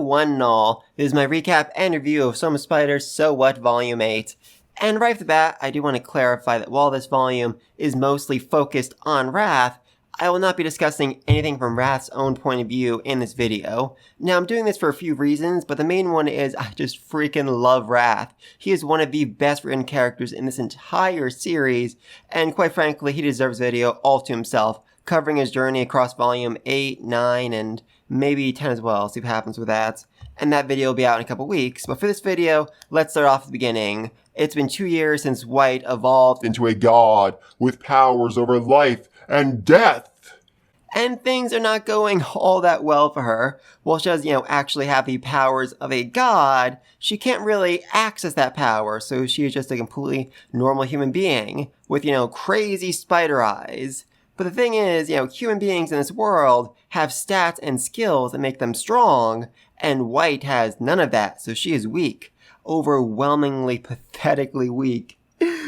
one and all. This is my recap and review of Soma Spider So What Volume 8. And right off the bat, I do want to clarify that while this volume is mostly focused on Wrath, I will not be discussing anything from Wrath's own point of view in this video. Now, I'm doing this for a few reasons, but the main one is I just freaking love Wrath. He is one of the best written characters in this entire series, and quite frankly, he deserves a video all to himself, covering his journey across volume 8, 9, and maybe 10 as well, see what happens with that. And that video will be out in a couple weeks, but for this video, let's start off at the beginning. It's been 2 years since White evolved into a god with powers over life and death. And things are not going all that well for her. While she does, actually have the powers of a god, she can't really access that power, so she is just a completely normal human being with, crazy spider eyes. But the thing is, human beings in this world have stats and skills that make them strong, and White has none of that, so she is weak. Overwhelmingly, pathetically weak.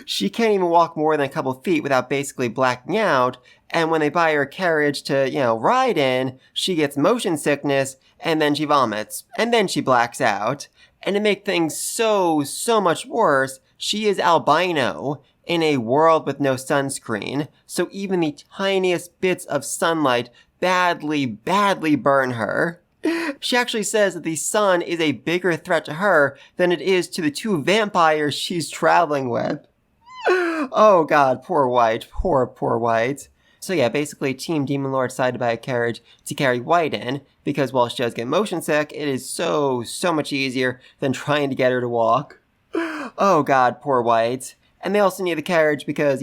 She can't even walk more than a couple feet without basically blacking out, and when they buy her a carriage to, ride in, she gets motion sickness, and then she vomits, and then she blacks out. And to make things so much worse, she is albino, in a world with no sunscreen, so even the tiniest bits of sunlight badly burn her. She actually says that the sun is a bigger threat to her than it is to the two vampires she's traveling with. Oh god, poor White. Poor White. So yeah, basically Team Demon Lord decided to buy a carriage to carry White in, because while she does get motion sick, it is so much easier than trying to get her to walk. Oh god, poor White. And they also need the carriage because,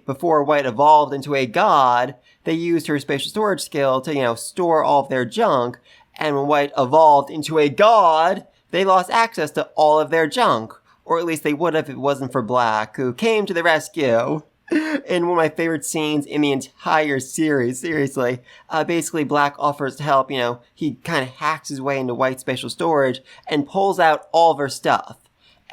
before White evolved into a god, they used her spatial storage skill to, store all of their junk, and when White evolved into a god, they lost access to all of their junk. Or at least they would have if it wasn't for Black, who came to the rescue. In one of my favorite scenes in the entire series, seriously. Basically, Black offers to help, he kind of hacks his way into White's spatial storage and pulls out all of her stuff.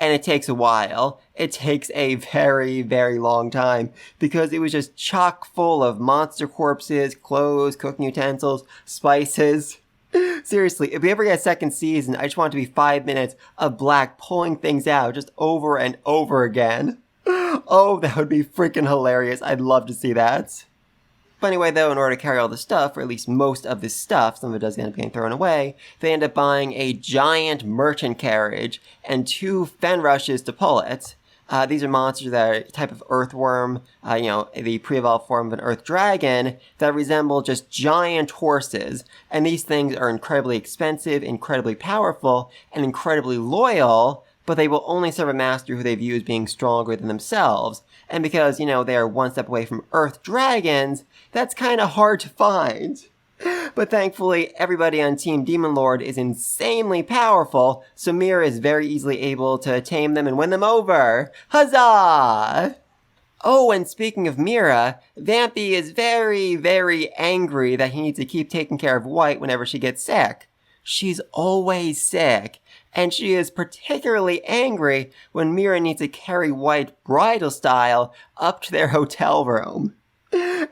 And it takes a while. It takes a very long time because it was just chock full of monster corpses, clothes, cooking utensils, spices. Seriously, if we ever get a second season, I just want it to be 5 minutes of Black pulling things out just over and over again. Oh, that would be freaking hilarious. I'd love to see that. But anyway, though, in order to carry all the stuff, or at least most of this stuff, some of it does end up getting thrown away, they end up buying a giant merchant carriage and 2 fen rushes to pull it. These are monsters that are a type of earthworm, the pre-evolved form of an earth dragon, that resemble just giant horses. And these things are incredibly expensive, incredibly powerful, and incredibly loyal, but they will only serve a master who they view as being stronger than themselves. And because, they are one step away from earth dragons, that's kind of hard to find. But thankfully, everybody on Team Demon Lord is insanely powerful, so Mira is very easily able to tame them and win them over. Huzzah! Oh, and speaking of Mira, Vampy is very angry that he needs to keep taking care of White whenever she gets sick. She's always sick, and she is particularly angry when Mira needs to carry White bridal style up to their hotel room.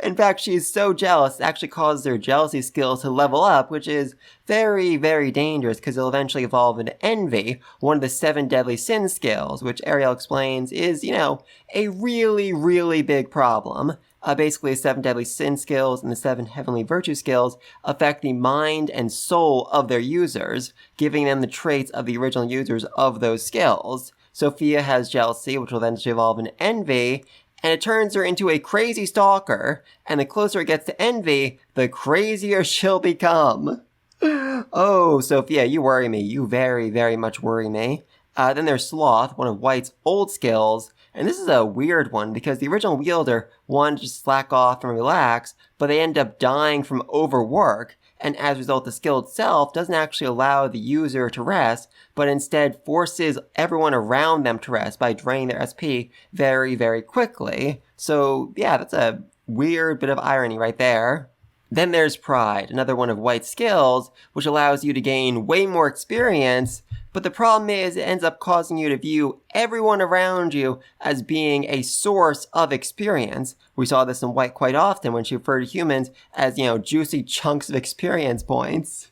In fact, she is so jealous, it actually causes her jealousy skills to level up, which is very dangerous because it'll eventually evolve into envy, one of the 7 deadly sin skills, which Ariel explains is, a really big problem. Basically, the 7 deadly sin skills and the 7 heavenly virtue skills affect the mind and soul of their users, giving them the traits of the original users of those skills. Sophia has jealousy, which will eventually evolve into envy, and it turns her into a crazy stalker, and the closer it gets to envy, the crazier she'll become. Oh, Sophia, you worry me. You very much worry me. Then there's Sloth, one of White's old skills, and this is a weird one because the original wielder wanted to slack off and relax, but they end up dying from overwork, and as a result the skill itself doesn't actually allow the user to rest, but instead forces everyone around them to rest by draining their SP very quickly. So yeah, that's a weird bit of irony right there. Then there's Pride, another one of White's skills, which allows you to gain way more experience, but the problem is it ends up causing you to view everyone around you as being a source of experience. We saw this in White quite often when she referred to humans as, juicy chunks of experience points.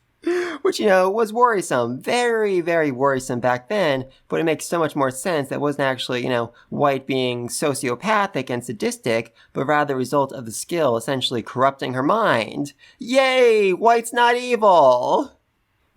Which, was worrisome. Very, very worrisome back then, but it makes so much more sense that wasn't actually, White being sociopathic and sadistic, but rather a result of the skill essentially corrupting her mind. Yay! White's not evil!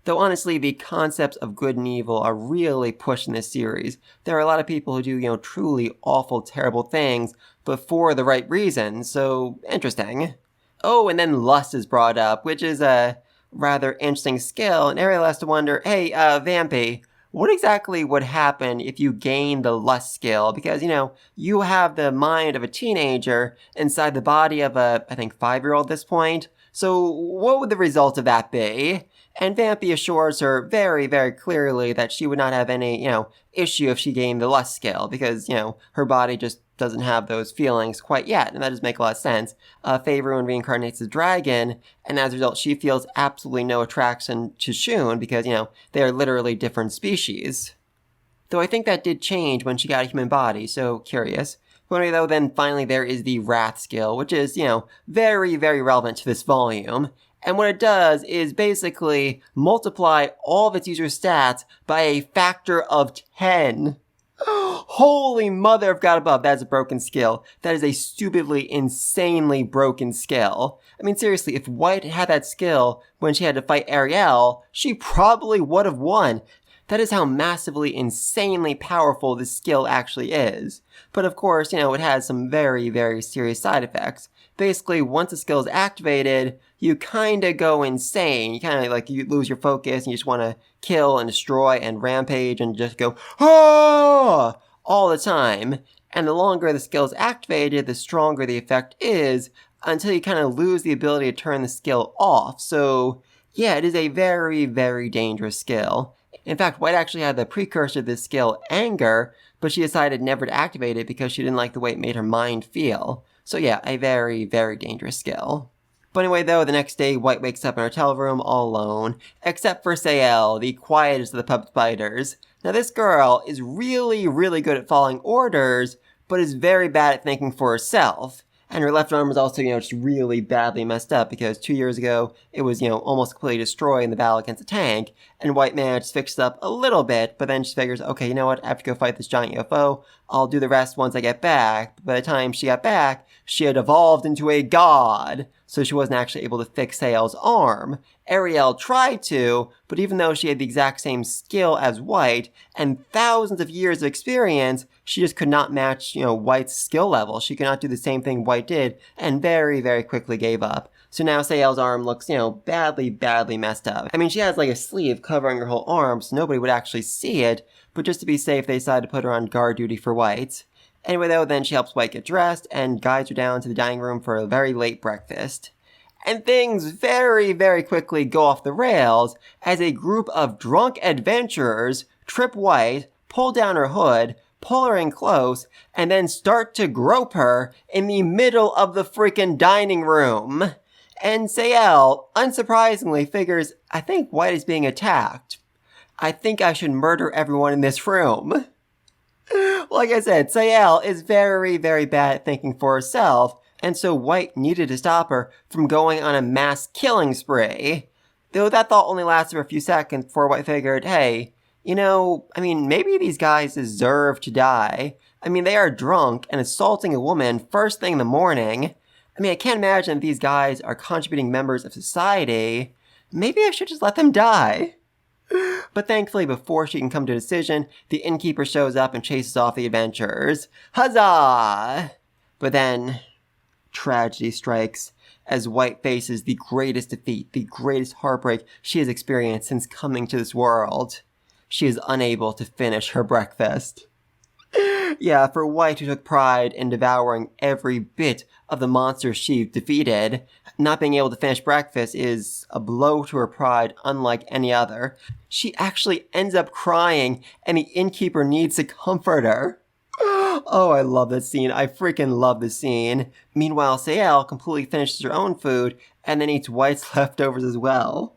Though honestly, the concepts of good and evil are really pushed in this series. There are a lot of people who do, truly awful, terrible things, but for the right reasons, so interesting. Oh, and then lust is brought up, which is a rather interesting skill, and Ariel has to wonder, hey, Vampy, what exactly would happen if you gain the lust skill? Because, you have the mind of a teenager inside the body of a, I think, 5-year-old at this point. So what would the result of that be? And Vampy assures her very, very clearly that she would not have any, issue if she gained the lust skill, because, her body just doesn't have those feelings quite yet, and that does make a lot of sense. Faye Ruin reincarnates as a dragon, and as a result, she feels absolutely no attraction to Shun, because, they are literally different species. Though I think that did change when she got a human body, so curious. But anyway, though, then finally there is the Wrath skill, which is, very, very relevant to this volume. And what it does is basically multiply all of its user stats by a factor of 10. Holy mother of God above, that is a broken skill. That is a stupidly, insanely broken skill. I mean, seriously, if White had that skill when she had to fight Ariel, she probably would have won. That is how massively, insanely powerful this skill actually is. But of course, it has some very, very serious side effects. Basically, once the skill is activated, you kinda go insane. You kinda, you lose your focus and you just wanna kill and destroy and rampage and just go, ah! All the time. And the longer the skill is activated, the stronger the effect is, until you kinda lose the ability to turn the skill off. So, yeah, it is a very, very dangerous skill. In fact, White actually had the precursor to this skill, Anger, but she decided never to activate it because she didn't like the way it made her mind feel. So yeah, a very, very dangerous skill. But anyway, though, the next day, White wakes up in her hotel room all alone, except for Sayel, the quietest of the puppet spiders. Now, this girl is really, really good at following orders, but is very bad at thinking for herself. And her left arm is also, just really badly messed up because 2 years ago, it was, almost completely destroyed in the battle against the tank. And White managed to fix it up a little bit, but then she figures, okay, you know what, I have to go fight this giant UFO. I'll do the rest once I get back. But by the time she got back, she had evolved into a god. So she wasn't actually able to fix Sayel's arm. Ariel tried to, but even though she had the exact same skill as White and thousands of years of experience, she just could not match, White's skill level. She could not do the same thing White did and very, very quickly gave up. So now Sayel's arm looks, badly, badly messed up. I mean, she has a sleeve covering her whole arm, so nobody would actually see it, but just to be safe, they decided to put her on guard duty for White. Anyway, though, then she helps White get dressed and guides her down to the dining room for a very late breakfast. And things very, very quickly go off the rails as a group of drunk adventurers trip White, pull down her hood, pull her in close, and then start to grope her in the middle of the freaking dining room. And Sayel, unsurprisingly, figures, I think White is being attacked. I think I should murder everyone in this room. Like I said, Sayel is very, very bad at thinking for herself, and so White needed to stop her from going on a mass killing spree. Though that thought only lasted for a few seconds before White figured, hey, maybe these guys deserve to die. They are drunk and assaulting a woman first thing in the morning. I can't imagine if these guys are contributing members of society. Maybe I should just let them die. But thankfully, before she can come to a decision, the innkeeper shows up and chases off the adventurers. Huzzah! But then, tragedy strikes as White faces the greatest defeat, the greatest heartbreak she has experienced since coming to this world. She is unable to finish her breakfast. Yeah, for White, who took pride in devouring every bit of the monsters she defeated, not being able to finish breakfast is a blow to her pride unlike any other. She actually ends up crying, and the innkeeper needs to comfort her. Oh, I love this scene. I freaking love this scene. Meanwhile, Sayel completely finishes her own food and then eats White's leftovers as well.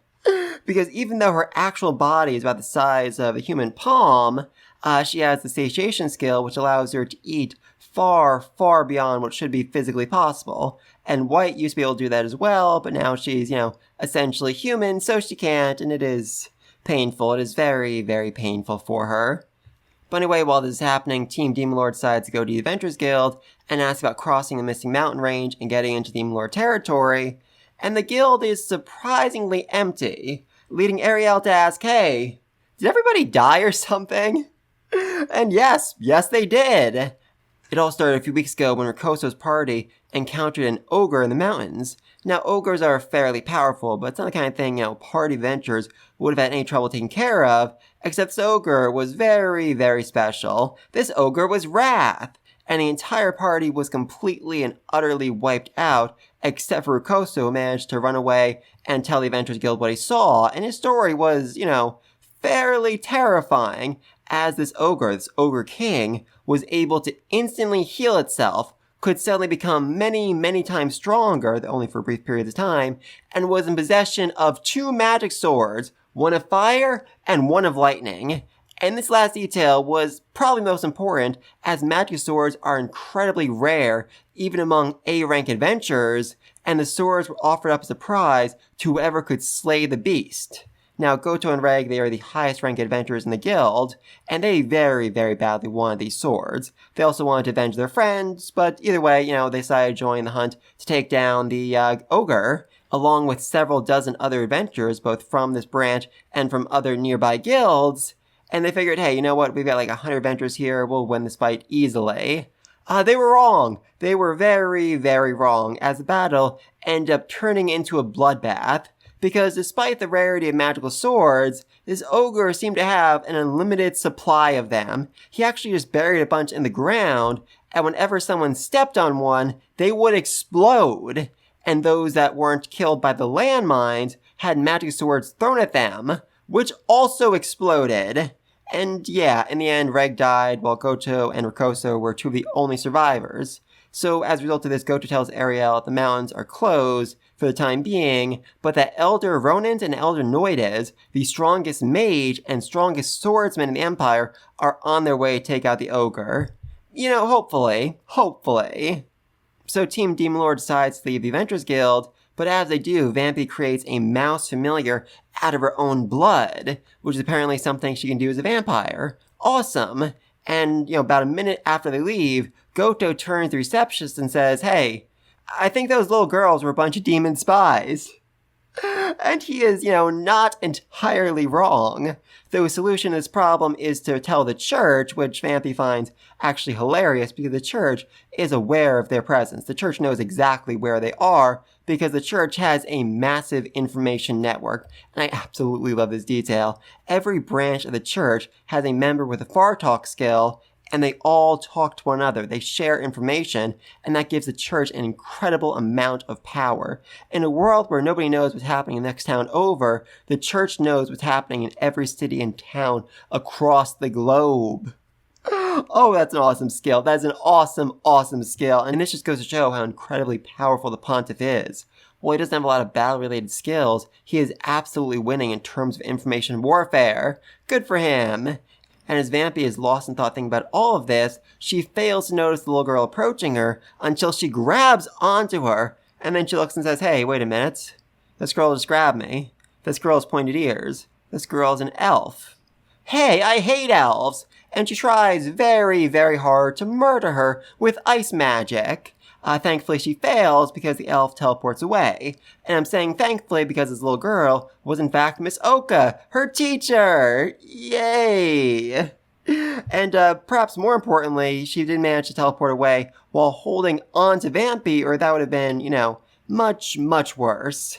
Because even though her actual body is about the size of a human palm, she has the satiation skill, which allows her to eat far, far beyond what should be physically possible. And White used to be able to do that as well, but now she's, essentially human, so she can't, and it is painful. It is very, very painful for her. But anyway, while this is happening, Team Demon Lord decides to go to the Adventurers Guild and ask about crossing the missing mountain range and getting into Demon Lord territory, and the guild is surprisingly empty, leading Ariel to ask, hey, did everybody die or something? And yes, they did. It all started a few weeks ago when Rikoso's party encountered an ogre in the mountains. Now, ogres are fairly powerful, but it's not the kind of thing, party adventurers would have had any trouble taking care of, except this ogre was very, very special. This ogre was Wrath, and the entire party was completely and utterly wiped out, except for Rikoso, who managed to run away and tell the Adventurers Guild what he saw, and his story was, fairly terrifying, as this ogre king, was able to instantly heal itself, could suddenly become many, many times stronger, though only for a brief period of time, and was in possession of 2 magic swords, one of fire and one of lightning. And this last detail was probably most important, as magic swords are incredibly rare, even among A-rank adventurers, and the swords were offered up as a prize to whoever could slay the beast. Now, Goto and Reg, they are the highest ranked adventurers in the guild, and they very, very badly wanted these swords. They also wanted to avenge their friends, but either way, they decided to join the hunt to take down the ogre, along with several dozen other adventurers, both from this branch and from other nearby guilds, and they figured, hey, you know what, we've got like 100 adventurers here, we'll win this fight easily. They were wrong. They were very, very wrong, as the battle ended up turning into a bloodbath, because despite the rarity of magical swords, this ogre seemed to have an unlimited supply of them. He actually just buried a bunch in the ground, and whenever someone stepped on one, they would explode. And those that weren't killed by the landmines had magic swords thrown at them, which also exploded. And yeah, in the end, Reg died, while Goto and Rikoso were 2 of the only survivors. So as a result of this, Goto tells Ariel the mountains are closed for the time being, but that Elder Ronins and Elder Noides, the strongest mage and strongest swordsman in the Empire, are on their way to take out the ogre. Hopefully. So Team Demon Lord decides to leave the Adventurers Guild, but as they do, Vampy creates a mouse familiar out of her own blood, which is apparently something she can do as a vampire. Awesome! And, about a minute after they leave, Goto turns to the receptionist and says, hey, I think those little girls were a bunch of demon spies. And he is, not entirely wrong. The solution to this problem is to tell the church, which Vampy finds actually hilarious because the church is aware of their presence. The church knows exactly where they are because the church has a massive information network. And I absolutely love this detail. Every branch of the church has a member with a far talk skill, and they all talk to one another. They share information, and that gives the church an incredible amount of power. In a world where nobody knows what's happening in the next town over, the church knows what's happening in every city and town across the globe. Oh, that's an awesome skill. That is an awesome, awesome skill. And this just goes to show how incredibly powerful the Pontiff is. While he doesn't have a lot of battle-related skills, he is absolutely winning in terms of information warfare. Good for him. And as Vampy is lost in thought thinking about all of this, she fails to notice the little girl approaching her until she grabs onto her, and then she looks and says, hey, wait a minute. This girl just grabbed me. This girl has pointed ears. This girl is an elf. Hey, I hate elves! And she tries very, very hard to murder her with ice magic. Thankfully, she fails because the elf teleports away. And I'm saying thankfully because this little girl was in fact Miss Oka, her teacher! Yay! And perhaps more importantly, she did manage to teleport away while holding on to Vampy, or that would have been, much, much worse.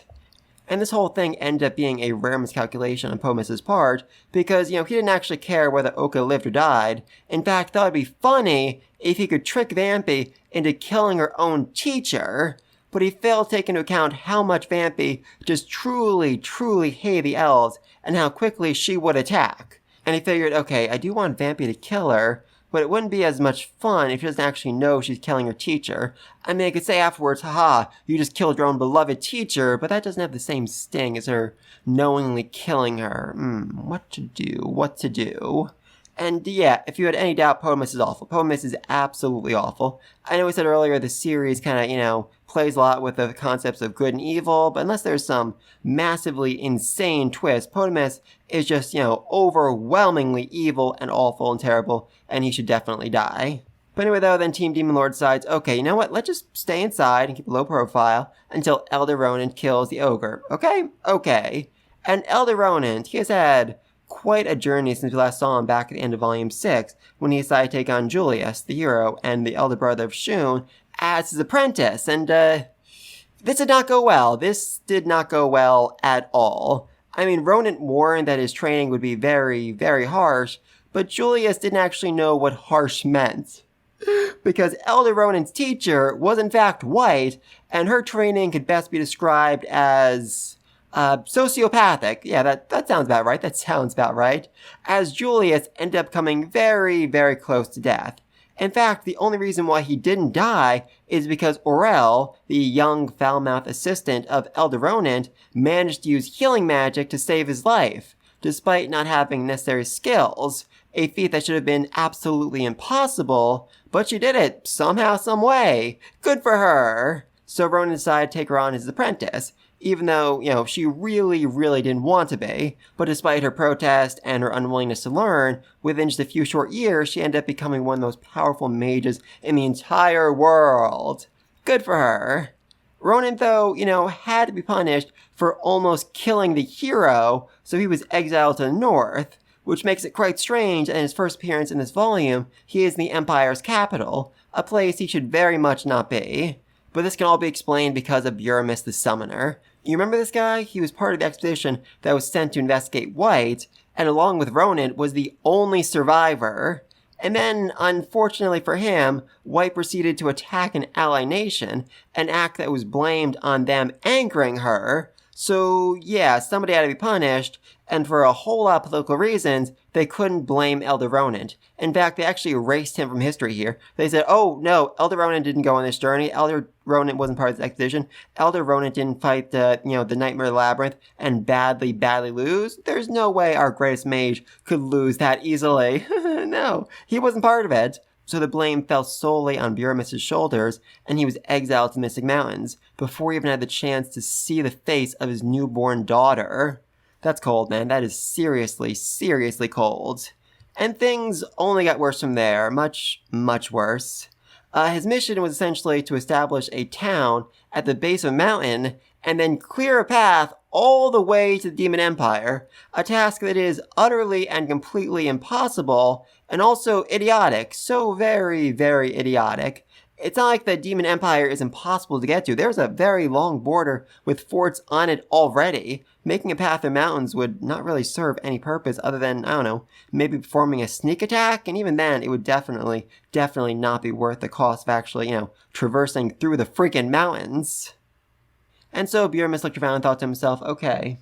And this whole thing ended up being a rare miscalculation on Pomus's part, because, he didn't actually care whether Oka lived or died. In fact, thought it'd be funny if he could trick Vampy into killing her own teacher, but he failed to take into account how much Vampy just truly, truly hated the elves, and how quickly she would attack. And he figured, okay, I do want Vampy to kill her, but it wouldn't be as much fun if she doesn't actually know she's killing her teacher. I mean, I could say afterwards, haha, you just killed your own beloved teacher, but that doesn't have the same sting as her knowingly killing her. What to do? And yeah, if you had any doubt, Potamus is awful. Potamus is absolutely awful. I know we said earlier the series kind of, plays a lot with the concepts of good and evil, but unless there's some massively insane twist, Potamus is just, overwhelmingly evil and awful and terrible, and he should definitely die. But anyway, though, then Team Demon Lord decides, okay, you know what? Let's just stay inside and keep a low profile until Elder Ronan kills the ogre. Okay? Okay. And Elder Ronan, he has had quite a journey since we last saw him back at the end of Volume 6, when he decided to take on Julius, the hero, and the elder brother of Shun, as his apprentice. And, this did not go well. This did not go well at all. I mean, Ronan warned that his training would be very, very harsh, but Julius didn't actually know what harsh meant. Because Elder Ronan's teacher was in fact white, and her training could best be described as sociopathic. Yeah, that sounds about right. That sounds about right. As Julius ended up coming very, very close to death. In fact, the only reason why he didn't die is because Aurel, the young foul-mouthed assistant of Elder Ronan, managed to use healing magic to save his life, despite not having necessary skills, a feat that should have been absolutely impossible, but she did it somehow, some way. Good for her! So Ronan decided to take her on as his apprentice, even though, she really, really didn't want to be. But despite her protest and her unwillingness to learn, within just a few short years, she ended up becoming one of the most powerful mages in the entire world. Good for her. Ronan, though, had to be punished for almost killing the hero, so he was exiled to the north, which makes it quite strange that in his first appearance in this volume, he is in the Empire's capital, a place he should very much not be. But this can all be explained because of Buramus the Summoner. You remember this guy? He was part of the expedition that was sent to investigate White, and along with Ronan, was the only survivor. And then, unfortunately for him, White proceeded to attack an ally nation, an act that was blamed on them angering her. So yeah, somebody had to be punished, and for a whole lot of political reasons, they couldn't blame Elder Ronan. In fact, they actually erased him from history here. They said, oh no, Elder Ronan didn't go on this journey, Elder Ronan wasn't part of this expedition, Elder Ronan didn't fight the Nightmare Labyrinth and badly lose. There's no way our greatest mage could lose that easily. No, he wasn't part of it. So the blame fell solely on Buramus' shoulders, and he was exiled to the Mystic Mountains before he even had the chance to see the face of his newborn daughter. That's cold, man. That is seriously, seriously cold. And things only got worse from there. Much, much worse. His mission was essentially to establish a town at the base of a mountain and then clear a path all the way to the Demon Empire, a task that is utterly and completely impossible and also idiotic, so very, very idiotic. It's not like the Demon Empire is impossible to get to. There's a very long border with forts on it already. Making a path through mountains would not really serve any purpose other than, I don't know, maybe performing a sneak attack, and even then, it would definitely not be worth the cost of actually, traversing through the freaking mountains. And so Buramus looked around and thought to himself, okay,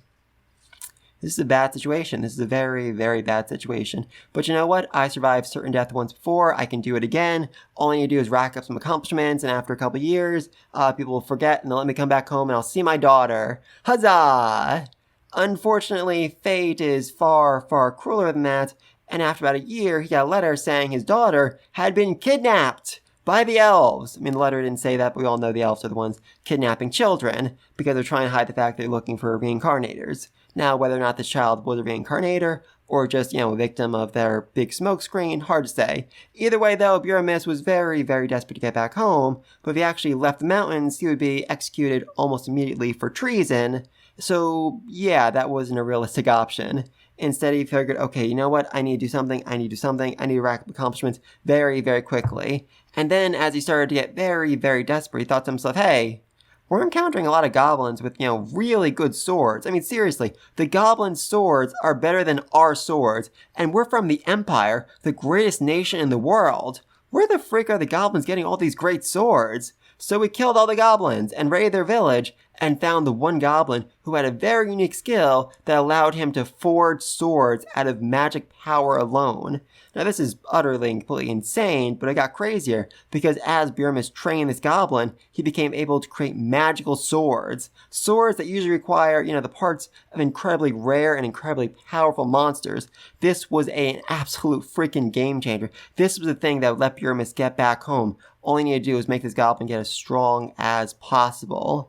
this is a bad situation. This is a very, very bad situation. But you know what? I survived certain death once before. I can do it again. All I need to do is rack up some accomplishments, and after a couple of years, people will forget, and they'll let me come back home, and I'll see my daughter. Huzzah! Unfortunately, fate is far, far crueler than that, and after about a year, he got a letter saying his daughter had been kidnapped by the elves. I mean, the letter didn't say that, but we all know the elves are the ones kidnapping children, because they're trying to hide the fact they're looking for reincarnators. Now, whether or not this child was a reincarnator, or just, a victim of their big smokescreen, hard to say. Either way, though, Buramus was very, very desperate to get back home, but if he actually left the mountains, he would be executed almost immediately for treason. So, yeah, that wasn't a realistic option. Instead, he figured, okay, you know what? I need to do something. I need to rack up accomplishments very, very quickly. And then, as he started to get very, very desperate, he thought to himself, hey, we're encountering a lot of goblins with, really good swords. I mean, seriously, the goblin swords are better than our swords, and we're from the Empire, the greatest nation in the world. Where the frick are the goblins getting all these great swords? So we killed all the goblins and raided their village, and found the one goblin who had a very unique skill that allowed him to forge swords out of magic power alone. Now this is utterly and completely insane, but it got crazier because as Bjormis trained this goblin, he became able to create magical swords. Swords that usually require, the parts of incredibly rare and incredibly powerful monsters. This was an absolute freaking game changer. This was the thing that would let Bjormis get back home. All he needed to do was make this goblin get as strong as possible.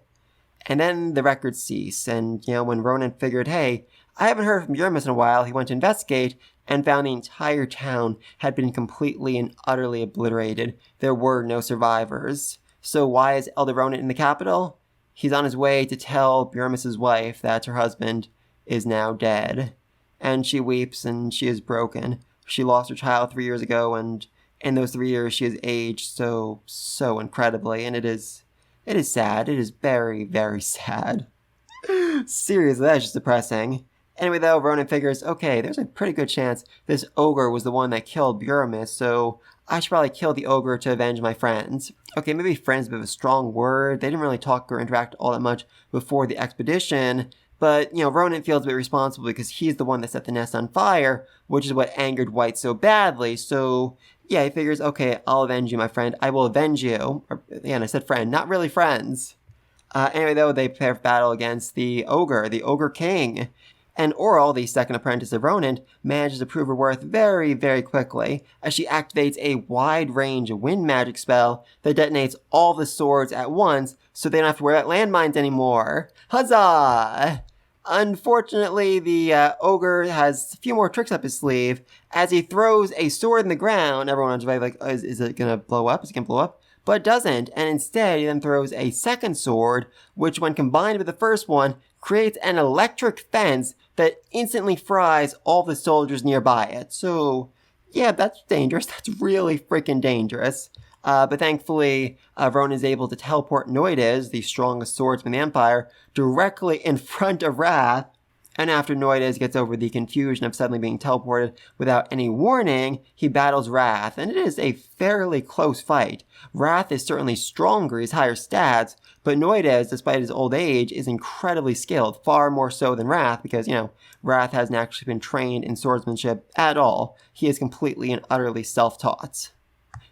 And then the records cease, and, when Ronan figured, hey, I haven't heard from Bjormis in a while, he went to investigate and found the entire town had been completely and utterly obliterated. There were no survivors. So why is Elder Ronan in the capital? He's on his way to tell Bjormis' wife that her husband is now dead. And she weeps and she is broken. She lost her child 3 years ago, and in those 3 years she has aged so incredibly, and it is sad. It is very, very sad. Seriously, that's just depressing. Anyway, though, Ronan figures, okay, there's a pretty good chance this ogre was the one that killed Bjormis, so I should probably kill the ogre to avenge my friends. Okay, maybe friends is a bit of a strong word. They didn't really talk or interact all that much before the expedition, but, Ronan feels a bit responsible because he's the one that set the nest on fire, which is what angered White so badly, so yeah, he figures, okay, I'll avenge you, my friend. I will avenge you. And I said friend, not really friends. Anyway, though, they prepare for battle against the Ogre King. And Oral, the second apprentice of Ronan, manages to prove her worth very, very quickly as she activates a wide-range wind magic spell that detonates all the swords at once so they don't have to worry about landmines anymore. Huzzah! Unfortunately, the ogre has a few more tricks up his sleeve. As he throws a sword in the ground, everyone's like, is it going to blow up? Is it going to blow up? But it doesn't, and instead he then throws a second sword, which when combined with the first one, creates an electric fence that instantly fries all the soldiers nearby it. So, yeah, that's dangerous. That's really freaking dangerous. But thankfully, Ronan is able to teleport Noides, the strongest swordsman in the Empire, directly in front of Wrath. And after Noides gets over the confusion of suddenly being teleported without any warning, he battles Wrath, and it is a fairly close fight. Wrath is certainly stronger, he's higher stats, but Noides, despite his old age, is incredibly skilled, far more so than Wrath, because, Wrath hasn't actually been trained in swordsmanship at all. He is completely and utterly self-taught.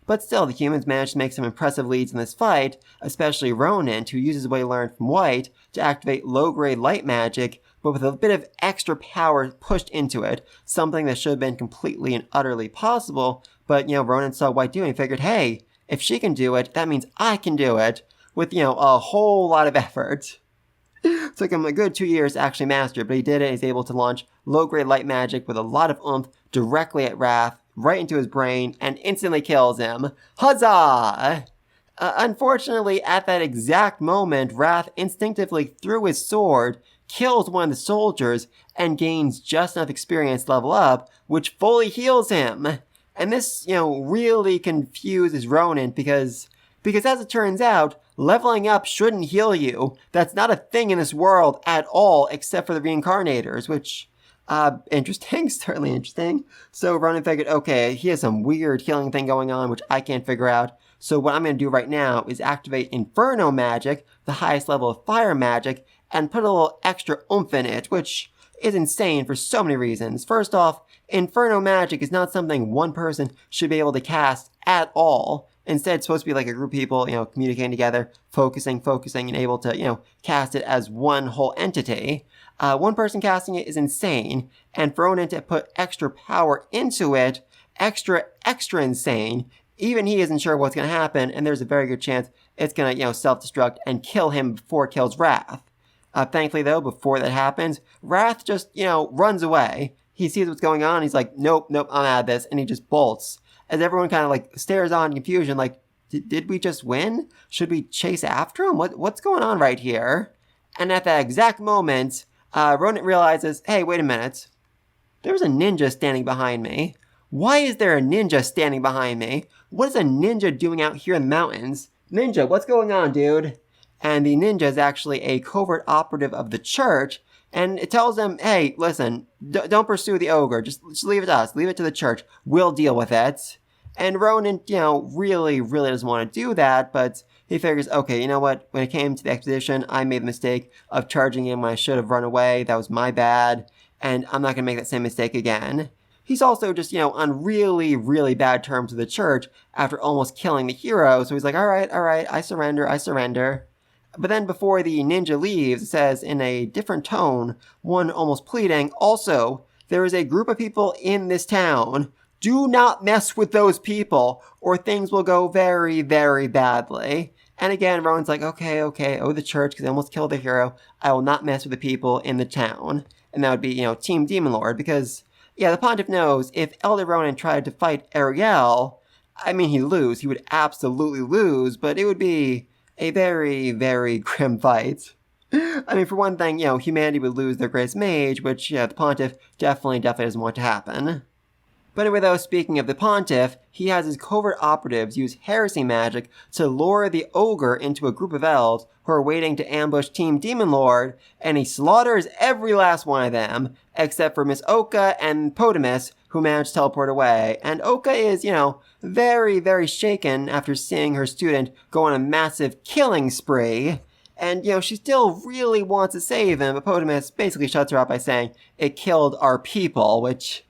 But still, the humans managed to make some impressive leads in this fight, especially Ronan, who uses what he learned from White to activate low-grade light magic, but with a bit of extra power pushed into it, something that should have been completely and utterly possible, but, Ronan saw White doing and figured, hey, if she can do it, that means I can do it, with, a whole lot of effort. It took him a good 2 years to actually master it, but he did it. He's able to launch low-grade light magic with a lot of oomph directly at Wrath, right into his brain, and instantly kills him. Huzzah! Unfortunately, at that exact moment, Wrath instinctively threw his sword, kills one of the soldiers, and gains just enough experience to level up, which fully heals him. And this, really confuses Ronan because as it turns out, leveling up shouldn't heal you. That's not a thing in this world at all, except for the reincarnators, which, interesting, certainly interesting. So Ronan figured, okay, he has some weird healing thing going on, which I can't figure out. So what I'm going to do right now is activate Inferno magic, the highest level of fire magic, and put a little extra oomph in it, which is insane for so many reasons. First off, Inferno magic is not something one person should be able to cast at all. Instead, it's supposed to be like a group of people, communicating together, focusing, and able to, cast it as one whole entity. One person casting it is insane, and for Ronan to put extra power into it, extra insane. Even he isn't sure what's going to happen, and there's a very good chance it's going to, self-destruct and kill him before it kills Wrath. Thankfully, though, before that happens, Wrath just, runs away. He sees what's going on, he's like, nope, I'm out of this, and he just bolts. As everyone kind of, stares on in confusion, did we just win? Should we chase after him? What's going on right here? And at that exact moment, Ronan realizes, hey, wait a minute. There's a ninja standing behind me. Why is there a ninja standing behind me? What is a ninja doing out here in the mountains? Ninja, what's going on, dude? And the ninja is actually a covert operative of the church, and it tells him, hey, listen, don't pursue the ogre. Just leave it to us. Leave it to the church. We'll deal with it. And Ronan, really doesn't want to do that, but he figures, okay, you know what? When it came to the expedition, I made the mistake of charging him when I should have run away. That was my bad, and I'm not going to make that same mistake again. He's also just, on really, really bad terms with the church after almost killing the hero, so he's like, all right, I surrender. But then before the ninja leaves, it says in a different tone, one almost pleading, also, there is a group of people in this town. Do not mess with those people, or things will go very, very badly. And again, Rowan's like, okay, oh, the church, because I almost killed the hero. I will not mess with the people in the town. And that would be, Team Demon Lord, because, yeah, the Pontiff knows if Elder Ronan tried to fight Ariel, I mean, he'd lose. He would absolutely lose, but it would be a very, very grim fight. I mean, for one thing, humanity would lose their greatest mage, which, the Pontiff definitely doesn't want to happen. But anyway, though, speaking of the Pontiff, he has his covert operatives use heresy magic to lure the ogre into a group of elves who are waiting to ambush Team Demon Lord, and he slaughters every last one of them, except for Miss Oka and Potamus, who manage to teleport away. And Oka is, very, very shaken after seeing her student go on a massive killing spree. And, she still really wants to save him, but Potamus basically shuts her up by saying, it killed our people, which...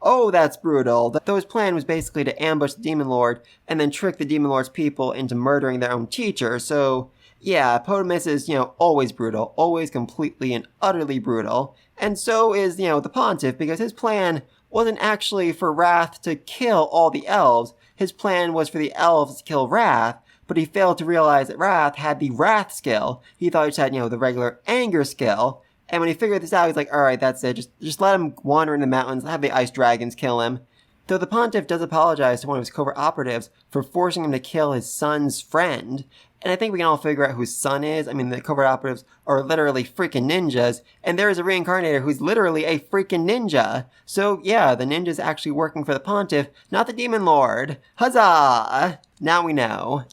Oh, that's brutal. Though his plan was basically to ambush the Demon Lord and then trick the Demon Lord's people into murdering their own teacher. So, yeah, Potamus is, always brutal. Always completely and utterly brutal. And so is, the Pontiff, because his plan wasn't actually for Wrath to kill all the elves. His plan was for the elves to kill Wrath, but he failed to realize that Wrath had the Wrath skill. He thought he just had, the regular anger skill. And when he figured this out, he's like, all right, that's it. Just let him wander in the mountains, have the ice dragons kill him. Though the Pontiff does apologize to one of his covert operatives for forcing him to kill his son's friend. And I think we can all figure out who his son is. I mean, the covert operatives are literally freaking ninjas. And there is a reincarnator who's literally a freaking ninja. So, yeah, the ninja's actually working for the Pontiff, not the Demon Lord. Huzzah! Now we know.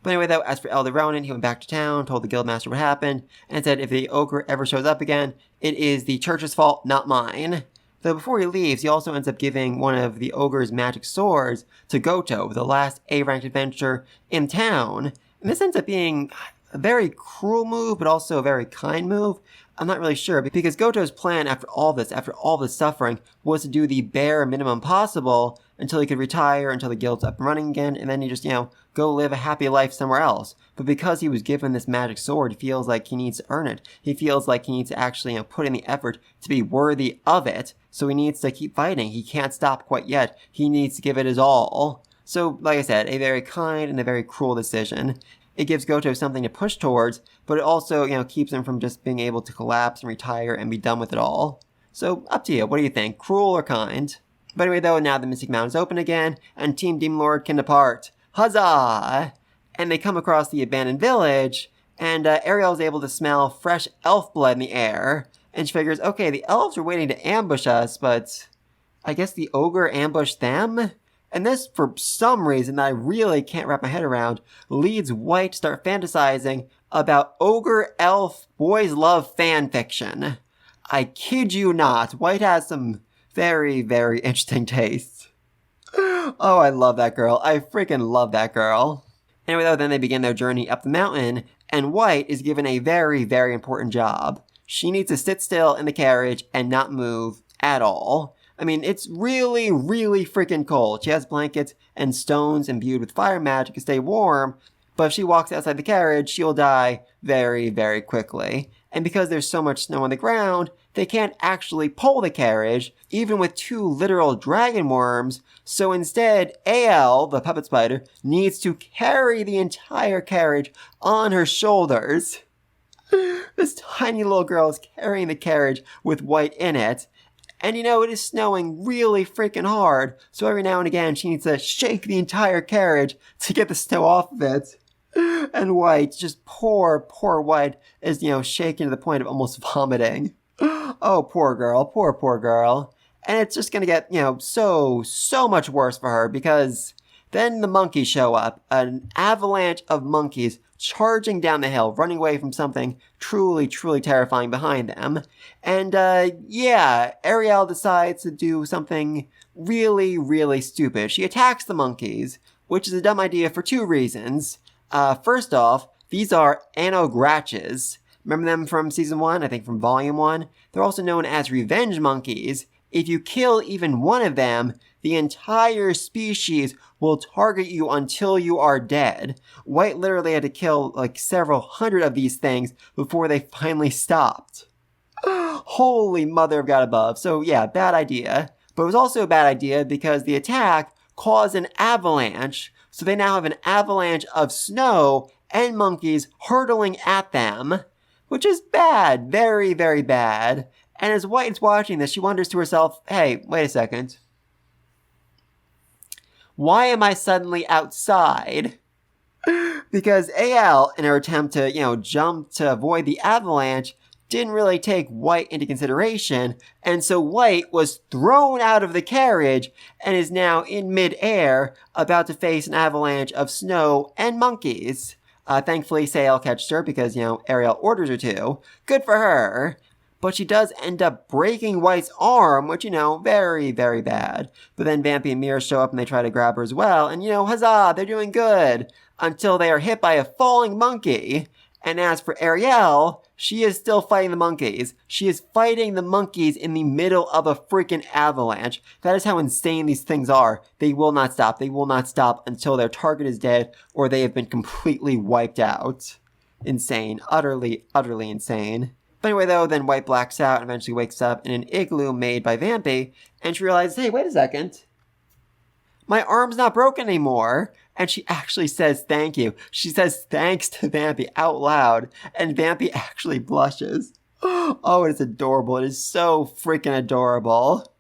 But anyway, though, as for Elder Ronan, he went back to town, told the guildmaster what happened, and said if the ogre ever shows up again, it is the church's fault, not mine. Though before he leaves, he also ends up giving one of the ogre's magic swords to Goto, the last A-ranked adventurer in town. And this ends up being a very cruel move, but also a very kind move. I'm not really sure, because Goto's plan after all this suffering, was to do the bare minimum possible until he could retire, until the guild's up and running again, and then he just, go live a happy life somewhere else. But because he was given this magic sword, he feels like he needs to earn it. He feels like he needs to actually, put in the effort to be worthy of it, so he needs to keep fighting. He can't stop quite yet. He needs to give it his all. So, like I said, a very kind and a very cruel decision. It gives Goto something to push towards, but it also, keeps him from just being able to collapse and retire and be done with it all. So, up to you. What do you think? Cruel or kind? But anyway, though, now the Mystic Mountain is open again, and Team Demon Lord can depart. Huzzah! And they come across the abandoned village, and Ariel is able to smell fresh elf blood in the air. And she figures, okay, the elves are waiting to ambush us, but I guess the ogre ambushed them? And this, for some reason that I really can't wrap my head around, leads White to start fantasizing about ogre elf boys love fan fiction. I kid you not, White has some very, very interesting tastes. Oh, I love that girl. I freaking love that girl. Anyway, though, then they begin their journey up the mountain, and White is given a very, very important job. She needs to sit still in the carriage and not move at all. I mean, it's really, really freaking cold. She has blankets and stones imbued with fire magic to stay warm, but if she walks outside the carriage, she'll die very, very quickly. And because there's so much snow on the ground, they can't actually pull the carriage, even with 2 literal dragon worms, so instead, Al, the puppet spider, needs to carry the entire carriage on her shoulders. This tiny little girl is carrying the carriage with White in it. And it is snowing really freaking hard, so every now and again she needs to shake the entire carriage to get the snow off of it. And White, just poor White, is, shaken to the point of almost vomiting. Oh, poor girl, poor girl. And it's just gonna get, so much worse for her, because then the monkeys show up, an avalanche of monkeys charging down the hill, running away from something truly, truly terrifying behind them. And, Ariel decides to do something really, really stupid. She attacks the monkeys, which is a dumb idea for two reasons. First off, these are anogratches. Remember them from season 1? I think from volume 1? They're also known as revenge monkeys. If you kill even one of them, the entire species will target you until you are dead. White literally had to kill like several hundred of these things before they finally stopped. Holy mother of God above. So yeah, bad idea. But it was also a bad idea because the attack caused an avalanche. So they now have an avalanche of snow and monkeys hurtling at them, which is bad. Very, very bad. And as White is watching this, she wonders to herself, hey, wait a second. Why am I suddenly outside? Because AL, in her attempt to, jump to avoid the avalanche, didn't really take White into consideration, and so White was thrown out of the carriage and is now in midair, about to face an avalanche of snow and monkeys. Thankfully, Sail catches her because, Ariel orders her to. Good for her. But she does end up breaking White's arm, which, very, very bad. But then Vampy and Mira show up and they try to grab her as well, and, huzzah, they're doing good. Until they are hit by a falling monkey. And as for Ariel, she is still fighting the monkeys. She is fighting the monkeys in the middle of a freaking avalanche. That is how insane these things are. They will not stop. They will not stop until their target is dead or they have been completely wiped out. Insane. Utterly, utterly insane. But anyway, though, then White blacks out and eventually wakes up in an igloo made by Vampy, and she realizes, hey, wait a second. My arm's not broken anymore. And she actually says thank you. She says thanks to Vampy out loud, and Vampy actually blushes. Oh, it's adorable. It is so freaking adorable.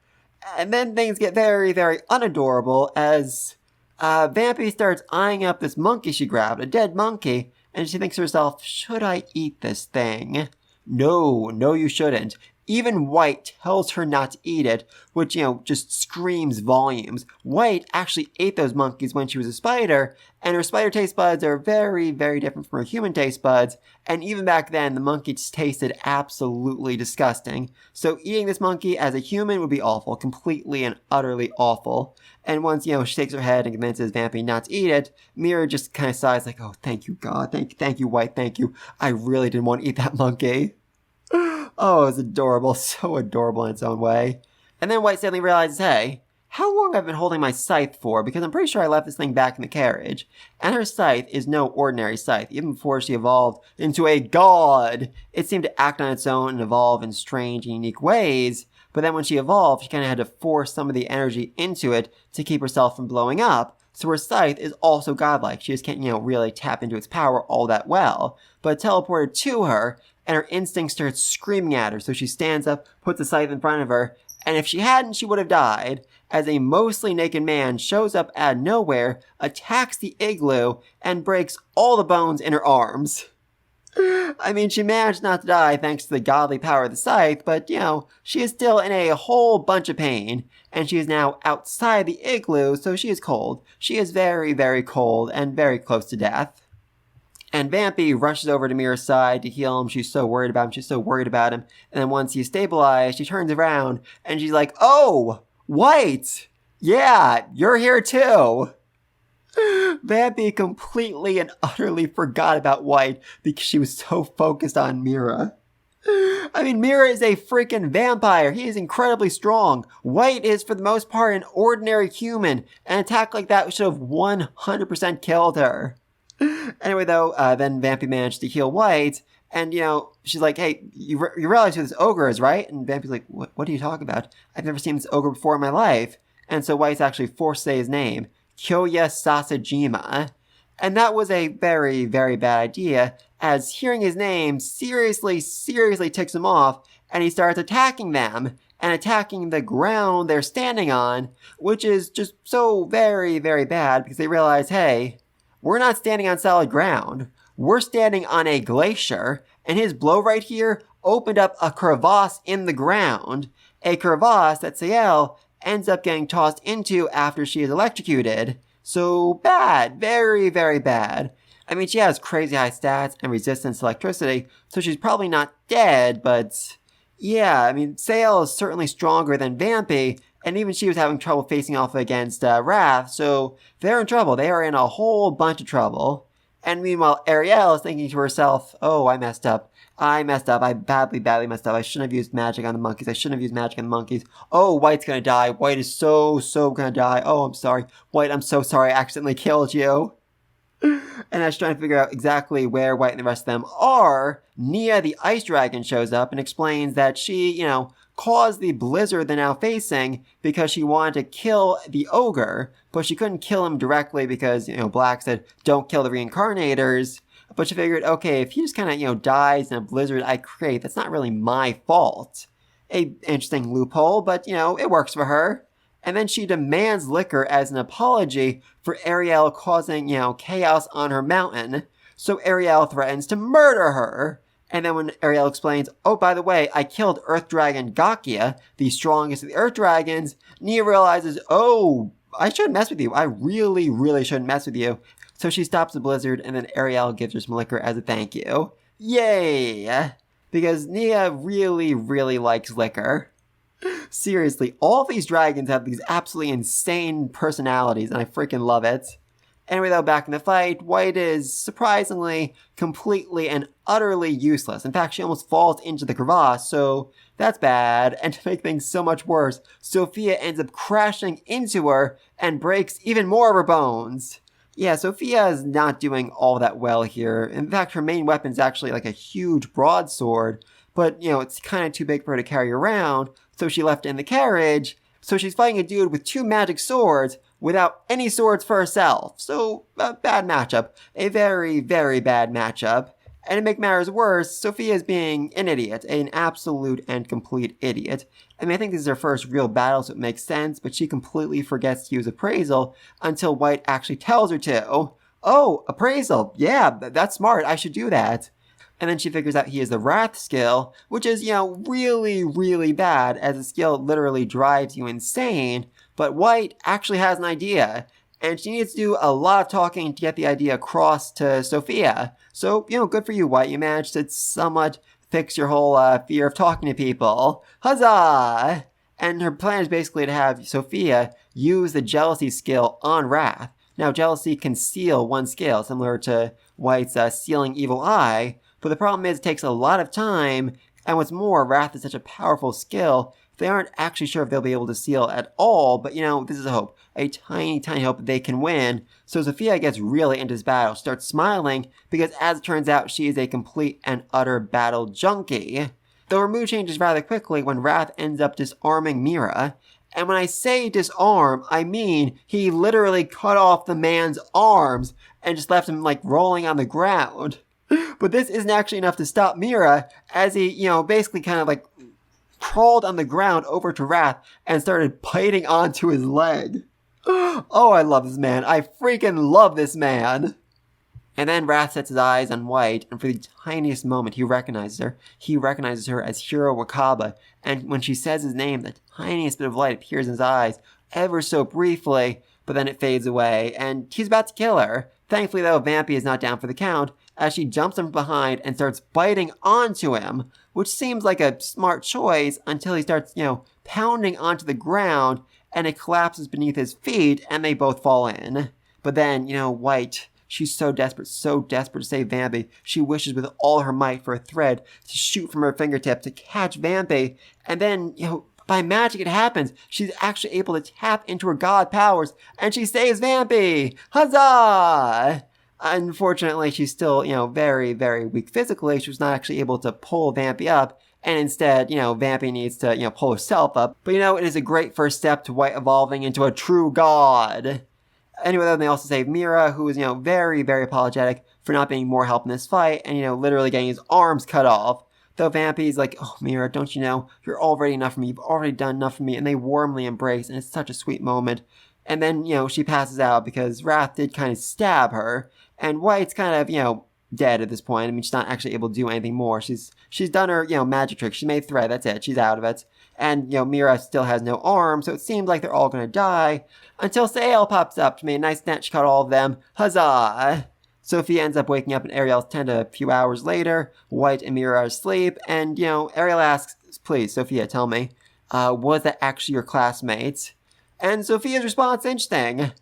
And then things get very, very unadorable as Vampy starts eyeing up this monkey she grabbed, a dead monkey, and she thinks to herself, should I eat this thing? No, you shouldn't. Even White tells her not to eat it, which, just screams volumes. White actually ate those monkeys when she was a spider, and her spider taste buds are very, very different from her human taste buds, and even back then, the monkey just tasted absolutely disgusting. So eating this monkey as a human would be awful, completely and utterly awful. And once, she shakes her head and convinces Vampy not to eat it, Mira just kind of sighs like, oh, thank you, God, thank you, White, thank you. I really didn't want to eat that monkey. Oh, it's adorable. So adorable in its own way. And then White suddenly realizes, hey, how long have I been holding my scythe for? Because I'm pretty sure I left this thing back in the carriage. And her scythe is no ordinary scythe. Even before she evolved into a god, it seemed to act on its own and evolve in strange and unique ways. But then when she evolved, she kind of had to force some of the energy into it to keep herself from blowing up. So her scythe is also godlike. She just can't, really tap into its power all that well. But it teleported to her, and her instinct starts screaming at her, so she stands up, puts the scythe in front of her, and if she hadn't, she would have died, as a mostly naked man shows up out of nowhere, attacks the igloo, and breaks all the bones in her arms. I mean, she managed not to die thanks to the godly power of the scythe, but, she is still in a whole bunch of pain, and she is now outside the igloo, so she is cold. She is very, very cold, and very close to death. And Vampy rushes over to Mira's side to heal him. She's so worried about him. And then once he's stabilized, she turns around and she's like, oh, White! Yeah, you're here too! Vampy completely and utterly forgot about White because she was so focused on Mira. I mean, Mira is a freaking vampire. He is incredibly strong. White is, for the most part, an ordinary human. An attack like that should have 100% killed her. Anyway, though, then Vampy managed to heal White, and, she's like, hey, you realize who this ogre is, right? And Vampy's like, what are you talking about? I've never seen this ogre before in my life. And so White's actually forced to say his name, Kyoya Sasajima. And that was a very, very bad idea, as hearing his name seriously ticks him off, and he starts attacking them, and attacking the ground they're standing on, which is just so very, very bad, because they realize, hey, we're not standing on solid ground. We're standing on a glacier, and his blow right here opened up a crevasse in the ground. A crevasse that Sael ends up getting tossed into after she is electrocuted. So bad. Very, very bad. I mean, she has crazy high stats and resistance to electricity, so she's probably not dead, but yeah, I mean, Sael is certainly stronger than Vampy, And even she was having trouble facing off against Wrath, so they're in trouble. They are in a whole bunch of trouble. And meanwhile, Ariel is thinking to herself, oh, I messed up. I messed up. I badly, badly messed up. I shouldn't have used magic on the monkeys. I shouldn't have used magic on the monkeys. Oh, White's gonna die. White is so, so gonna die. Oh, I'm sorry. White, I'm so sorry. I accidentally killed you. And I was trying to figure out exactly where White and the rest of them are. Nia, the ice dragon, shows up and explains that she, caused the blizzard they're now facing because she wanted to kill the ogre, but she couldn't kill him directly because, Black said, don't kill the reincarnators. But she figured, okay, if he just kind of, dies in a blizzard I create, that's not really my fault. A interesting loophole, but, it works for her. And then she demands liquor as an apology for Ariel causing, chaos on her mountain. So Ariel threatens to murder her. And then when Ariel explains, oh, by the way, I killed Earth Dragon Gakia, the strongest of the Earth Dragons, Nia realizes, oh, I shouldn't mess with you. I really, really shouldn't mess with you. So she stops the blizzard, and then Ariel gives her some liquor as a thank you. Yay! Because Nia really, really likes liquor. Seriously, all of these dragons have these absolutely insane personalities, and I freaking love it. Anyway, though, back in the fight, White is surprisingly, completely, and utterly useless. In fact, she almost falls into the crevasse, so that's bad. And to make things so much worse, Sophia ends up crashing into her and breaks even more of her bones. Yeah, Sophia is not doing all that well here. In fact, her main weapon is actually like a huge broadsword, but, it's kind of too big for her to carry around, so she left it in the carriage. So she's fighting a dude with 2 magic swords without any swords for herself. So, a bad matchup. A very, very bad matchup. And to make matters worse, Sophia's being an idiot. An absolute and complete idiot. I mean, I think this is her first real battle, so it makes sense, but she completely forgets to use appraisal until White actually tells her to. Oh, appraisal. Yeah, that's smart. I should do that. And then she figures out he has the Wrath skill, which is, really, really bad, as the skill literally drives you insane. But White actually has an idea, and she needs to do a lot of talking to get the idea across to Sophia. So, good for you, White. You managed to somewhat fix your whole fear of talking to people. Huzzah! And her plan is basically to have Sophia use the jealousy skill on Wrath. Now, jealousy can seal one skill, similar to White's sealing evil eye. But the problem is it takes a lot of time, and what's more, Wrath is such a powerful skill, they aren't actually sure if they'll be able to seal at all, but this is a hope. A tiny, tiny hope that they can win. So Sophia gets really into this battle, starts smiling, because as it turns out, she is a complete and utter battle junkie. Though her mood changes rather quickly when Wrath ends up disarming Mira. And when I say disarm, I mean he literally cut off the man's arms and just left him rolling on the ground. But this isn't actually enough to stop Mira, as he, basically kind of crawled on the ground over to Wrath and started biting onto his leg. Oh, I love this man. I freaking love this man. And then Wrath sets his eyes on White, and for the tiniest moment he recognizes her. He recognizes her as Hiro Wakaba, and when she says his name, the tiniest bit of light appears in his eyes, ever so briefly, but then it fades away, and he's about to kill her. Thankfully, though, Vampy is not down for the count, as she jumps him from behind and starts biting onto him, which seems like a smart choice until he starts, pounding onto the ground, and it collapses beneath his feet, and they both fall in. But then, White, she's so desperate to save Vampy, she wishes with all her might for a thread to shoot from her fingertip to catch Vampy, and then, by magic it happens. She's actually able to tap into her god powers, and she saves Vampy! Huzzah! Unfortunately, she's still, very, very weak physically. She was not actually able to pull Vampy up, and instead, Vampy needs to, pull herself up. But, it is a great first step to White evolving into a true god. Anyway, then they also save Mira, who is, very, very apologetic for not being more help in this fight, and, literally getting his arms cut off. Though Vampy's like, oh, Mira, don't you know, you're already enough for me, you've already done enough for me, and they warmly embrace, and it's such a sweet moment. And then, she passes out because Wrath did kind of stab her, and White's kind of, dead at this point. I mean, she's not actually able to do anything more. She's done her, magic trick. She made thread, that's it, she's out of it. And, Mira still has no arm, so it seems like they're all gonna die, until Sael pops up to make a nice snatch cut all of them. Huzzah! Sophia ends up waking up in Ariel's tent a few hours later. White and Mira are asleep, and, Ariel asks, please, Sophia, tell me, Was that actually your classmate? And Sophia's response, interesting.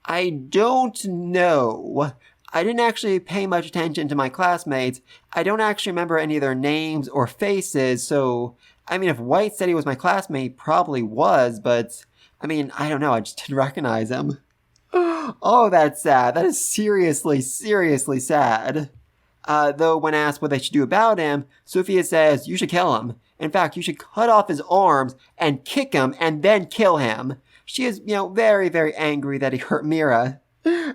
I don't know. I didn't actually pay much attention to my classmates. I don't actually remember any of their names or faces, so, I mean, if White said he was my classmate, probably was, but, I mean, I don't know, I just didn't recognize him. Oh, that's sad. That is seriously, seriously sad. Though when asked what they should do about him, Sophia says, you should kill him. In fact, you should cut off his arms and kick him and then kill him. She is, very, very angry that he hurt Mira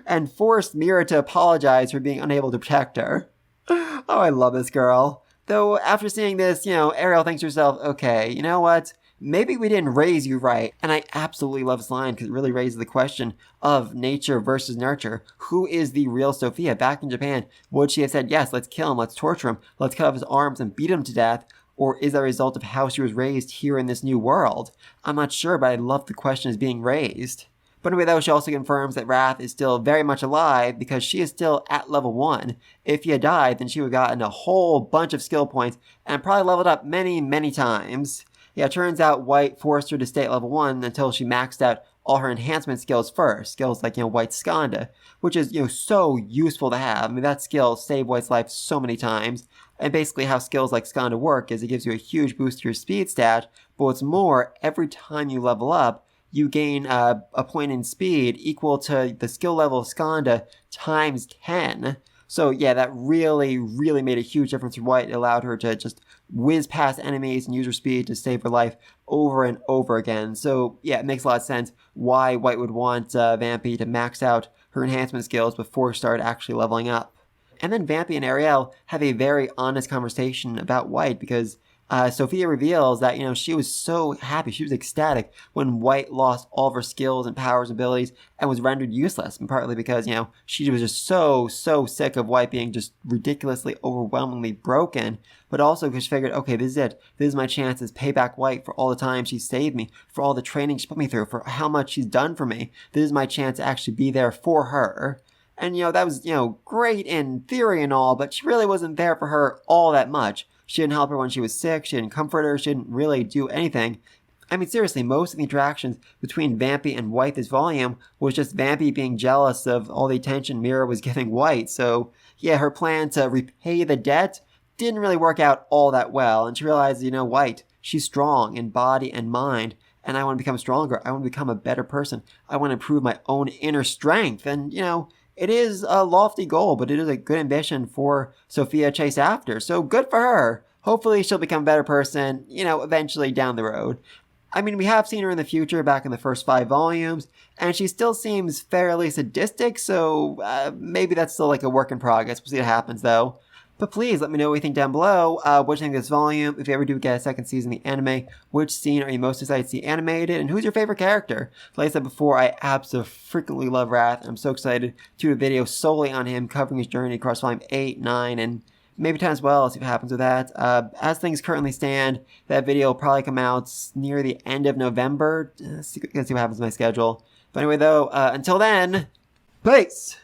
and forced Mira to apologize for being unable to protect her. Oh, I love this girl. Though after seeing this, Ariel thinks to herself, okay, you know what? Maybe we didn't raise you right. And I absolutely love this line because it really raises the question of nature versus nurture. Who is the real Sophia? Back in Japan, would she have said, yes, let's kill him, let's torture him, let's cut off his arms and beat him to death? Or is that a result of how she was raised here in this new world? I'm not sure, but I love the question is being raised. But anyway, though, she also confirms that Wrath is still very much alive because she is still at level 1. If he had died, then she would have gotten a whole bunch of skill points and probably leveled up many, many times. Yeah, it turns out White forced her to stay at level 1 until she maxed out all her enhancement skills first. Skills like, White Skanda, which is, so useful to have. I mean, that skill saved White's life so many times. And basically how skills like Skanda work is it gives you a huge boost to your speed stat, but what's more, every time you level up, you gain a point in speed equal to the skill level of Skanda times 10. So yeah, that really, really made a huge difference for White. It allowed her to just whiz past enemies and use her speed to save her life over and over again. So yeah, it makes a lot of sense why White would want Vampy to max out her enhancement skills before she started actually leveling up. And then Vampy and Ariel have a very honest conversation about White because Sophia reveals that, she was so happy, she was ecstatic when White lost all of her skills and powers and abilities and was rendered useless, and partly because, she was just so sick of White being just ridiculously, overwhelmingly broken, but also because she figured, okay, this is it. This is my chance to pay back White for all the time she saved me, for all the training she put me through, for how much she's done for me. This is my chance to actually be there for her. And, that was, great in theory and all, but she really wasn't there for her all that much. She didn't help her when she was sick, she didn't comfort her, she didn't really do anything. I mean, seriously, most of the interactions between Vampy and White this volume was just Vampy being jealous of all the attention Mira was giving White. So, yeah, her plan to repay the debt didn't really work out all that well. And she realized, White, she's strong in body and mind. And I want to become stronger. I want to become a better person. I want to improve my own inner strength. And, it is a lofty goal, but it is a good ambition for Sophia to chase after. So good for her. Hopefully she'll become a better person, eventually down the road. I mean, we have seen her in the future back in the first 5 volumes, and she still seems fairly sadistic, so maybe that's still like a work in progress. We'll see what happens, though. But please let me know what you think down below. What you think of this volume? If you ever do get a second season of the anime, which scene are you most excited to see animated? And who's your favorite character? Like I said before, I absolutely love Wrath. I'm so excited to do a video solely on him, covering his journey across volume 8, 9, and maybe 10 as well. See what happens with that. As things currently stand, that video will probably come out near the end of November. See what happens with my schedule. But anyway, though, until then, peace!